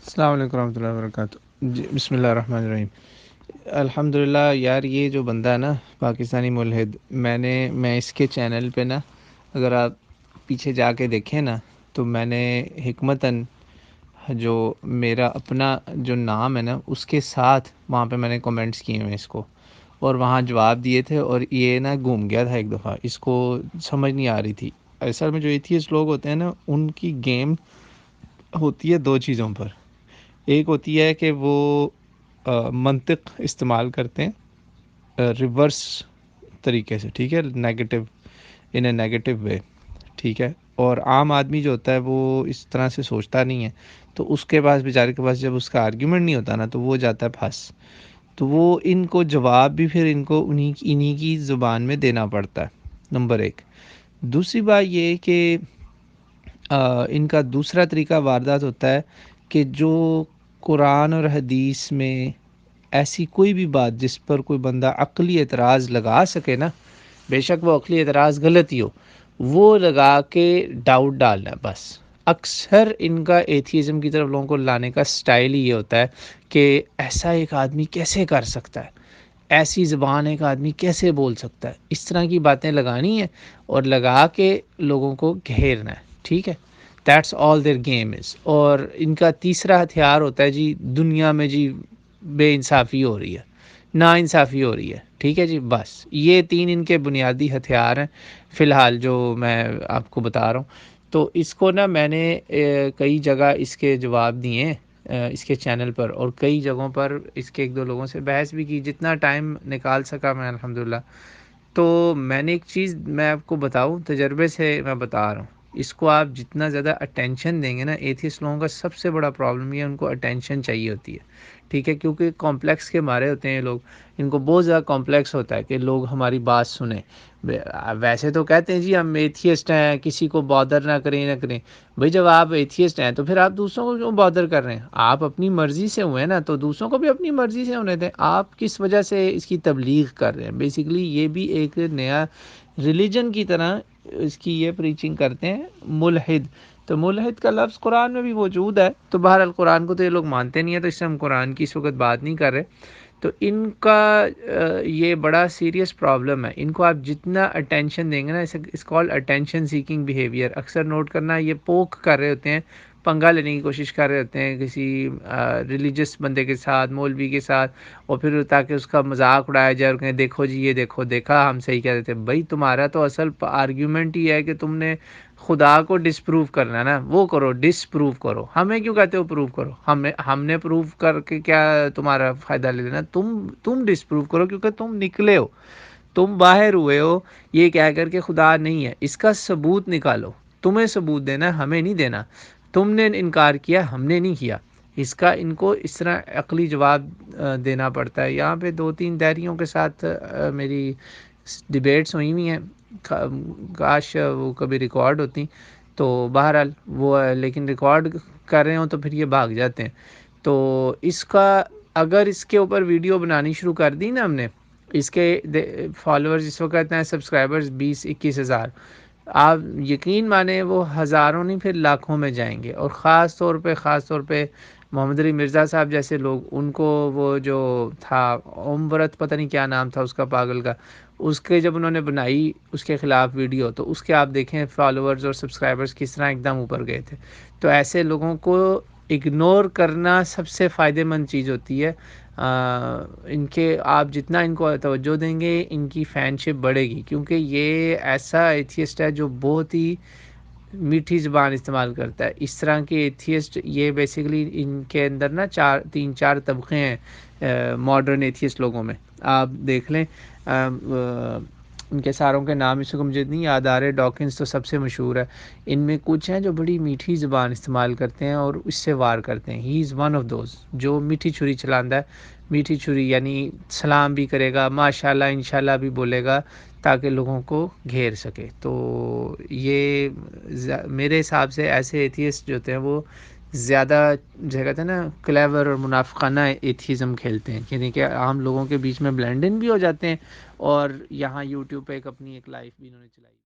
السلام علیکم ورحمۃ اللہ وبرکاتہ۔ جی بسم اللہ الرحمن الرحیم۔ الحمدللہ یار، یہ جو بندہ ہے نا پاکستانی ملحد، میں اس کے چینل پہ نا، اگر آپ پیچھے جا کے دیکھیں نا، تو میں نے حکمتاً جو میرا اپنا جو نام ہے نا اس کے ساتھ وہاں پہ میں نے کمنٹس کیے ہوئے اس کو، اور وہاں جواب دیے تھے، اور یہ نا گھوم گیا تھا ایک دفعہ، اس کو سمجھ نہیں آ رہی تھی۔ اصل میں جو ایتھیسٹ لوگ ہوتے ہیں نا، ان کی گیم ہوتی ہے دو چیزوں پر۔ ایک ہوتی ہے کہ وہ منطق استعمال کرتے ہیں ریورس طریقے سے، ٹھیک ہے، negative, in a negative way, ٹھیک ہے، اور عام آدمی جو ہوتا ہے وہ اس طرح سے سوچتا نہیں ہے، تو اس کے پاس، بیچارے کے پاس جب اس کا آرگیومنٹ نہیں ہوتا نا، تو وہ جاتا ہے پھنس، تو وہ ان کو جواب بھی پھر ان کو انہی کی زبان میں دینا پڑتا ہے، نمبر ایک۔ دوسری بات یہ کہ ان کا دوسرا طریقہ واردات ہوتا ہے کہ جو قرآن اور حدیث میں ایسی کوئی بھی بات جس پر کوئی بندہ عقلی اعتراض لگا سکے نا، بے شک وہ عقلی اعتراض غلط ہی ہو، وہ لگا کے ڈاؤٹ ڈالنا ہے بس۔ اکثر ان کا ایتھیزم کی طرف لوگوں کو لانے کا سٹائل ہی یہ ہوتا ہے کہ ایسا ایک آدمی کیسے کر سکتا ہے، ایسی زبان ایک آدمی کیسے بول سکتا ہے، اس طرح کی باتیں لگانی ہیں اور لگا کے لوگوں کو گھیرنا ہے، ٹھیک ہے۔ That's all there game is. اور ان کا تیسرا ہتھیار ہوتا ہے جی، دنیا میں جی بے انصافی ہو رہی ہے، نا انصافی ہو رہی ہے، ٹھیک ہے جی، بس یہ تین ان کے بنیادی ہتھیار ہیں فی الحال جو میں آپ کو بتا رہا ہوں۔ تو اس کو نا میں نے کئی جگہ اس کے جواب دیے ہیں اس کے چینل پر، اور کئی جگہوں پر اس کے ایک دو لوگوں سے بحث بھی کی، جتنا ٹائم نکال سکا میں الحمدللہ۔ تو میں نے ایک چیز میں آپ کو بتاؤں، تجربے سے میں بتا رہا ہوں، اس کو آپ جتنا زیادہ اٹینشن دیں گے نا، ایتھیسٹ لوگوں کا سب سے بڑا پرابلم یہ ہے، ان کو اٹینشن چاہیے ہوتی ہے، ٹھیک ہے، کیونکہ کمپلیکس کے مارے ہوتے ہیں یہ لوگ، ان کو بہت زیادہ کمپلیکس ہوتا ہے کہ لوگ ہماری بات سنیں۔ ویسے تو کہتے ہیں جی ہم ایتھیسٹ ہیں، کسی کو بادر نہ کریں نہ کریں، بھائی جب آپ ایتھیسٹ ہیں تو پھر آپ دوسروں کو کیوں بادر کر رہے ہیں؟ آپ اپنی مرضی سے ہوئے نا، تو دوسروں کو بھی اپنی مرضی سے ہونے دیں۔ آپ کس وجہ سے اس کی تبلیغ کر رہے ہیں؟ بیسیکلی یہ بھی ایک نیا ریلیجن کی طرح اس کی یہ پریچنگ کرتے ہیں، ملحد۔ تو ملحد کا لفظ قرآن میں بھی موجود ہے، تو بہرحال قرآن کو تو یہ لوگ مانتے نہیں ہیں، تو اس سے ہم قرآن کی اس وقت بات نہیں کر رہے۔ تو ان کا یہ بڑا سیریس پرابلم ہے، ان کو آپ جتنا اٹینشن دیں گے نا، اس کال اٹینشن سیکنگ بیہیویئر، اکثر نوٹ کرنا، یہ پوک کر رہے ہوتے ہیں، پنگا لینے کی کوشش کر رہے ہوتے ہیں کسی ریلیجس بندے کے ساتھ، مولوی کے ساتھ، اور پھر تاکہ اس کا مذاق اڑایا جائے اور کہیں دیکھو جی یہ دیکھو، دیکھا ہم صحیح کہہ رہے تھے۔ بھائی تمہارا تو اصل آرگیومنٹ ہی ہے کہ تم نے خدا کو ڈسپروو کرنا ہے نا، وہ کرو، ڈسپروو کرو، ہمیں کیوں کہتے ہو پروو کرو؟ ہم نے پروو کر کے کیا تمہارا فائدہ لے لینا؟ تم ڈسپروو کرو، کیونکہ تم نکلے ہو، تم باہر ہوئے ہو یہ کہہ کر کے خدا نہیں ہے، اس کا ثبوت نکالو، تمہیں ثبوت دینا ہے، ہمیں نہیں دینا، تم نے انکار کیا، ہم نے نہیں کیا۔ اس کا ان کو اس طرح عقلی جواب دینا پڑتا ہے۔ یہاں پہ دو تین دہریوں کے ساتھ میری ڈیبیٹس ہوئی ہوئی ہیں، کاش وہ کبھی ریکارڈ ہوتی، تو بہرحال وہ لیکن ریکارڈ کر رہے ہوں تو پھر یہ بھاگ جاتے ہیں۔ تو اس کا اگر اس کے اوپر ویڈیو بنانی شروع کر دی نا ہم نے، اس کے فالوورز اس وقت ہیں، سبسکرائبرز 20-21 ہزار، آپ یقین مانیں وہ ہزاروں نہیں پھر لاکھوں میں جائیں گے۔ اور خاص طور پہ محمد علی مرزا صاحب جیسے لوگ، ان کو وہ جو تھا عمرت، پتہ نہیں کیا نام تھا اس کا، پاگل کا، اس کے جب انہوں نے بنائی اس کے خلاف ویڈیو، تو اس کے آپ دیکھیں فالوورز اور سبسکرائبرز کس طرح ایک دم اوپر گئے تھے۔ تو ایسے لوگوں کو اگنور کرنا سب سے فائدہ مند چیز ہوتی ہے۔ ان کے آپ جتنا ان کو توجہ دیں گے، ان کی فین شپ بڑھے گی، کیونکہ یہ ایسا ایتھیسٹ ہے جو بہت ہی میٹھی زبان استعمال کرتا ہے۔ اس طرح کے ایتھیسٹ، یہ بیسیکلی ان کے اندر نا تین چار طبقے ہیں ماڈرن ایتھیسٹ لوگوں میں، آپ دیکھ لیں۔ ان کے ساروں کے نام اس کو مجھے نہیں یاد آ رہے، ڈاکنز تو سب سے مشہور ہے۔ ان میں کچھ ہیں جو بڑی میٹھی زبان استعمال کرتے ہیں اور اس سے وار کرتے ہیں۔ ہی از ون آف دوز جو میٹھی چھری چلاندہ ہے، میٹھی چھری، یعنی سلام بھی کرے گا، ماشاءاللہ انشاءاللہ بھی بولے گا، تاکہ لوگوں کو گھیر سکے۔ تو یہ میرے حساب سے ایسے ایتھیسٹ جو ہوتے ہیں وہ زیادہ جو کہتے ہیں نا کلیور اور منافقانہ ایتھیزم کھیلتے ہیں، یعنی کہ عام لوگوں کے بیچ میں بلینڈ ان بھی ہو جاتے ہیں، اور یہاں یوٹیوب پہ اپنی ایک لائف بھی انہوں نے چلائی۔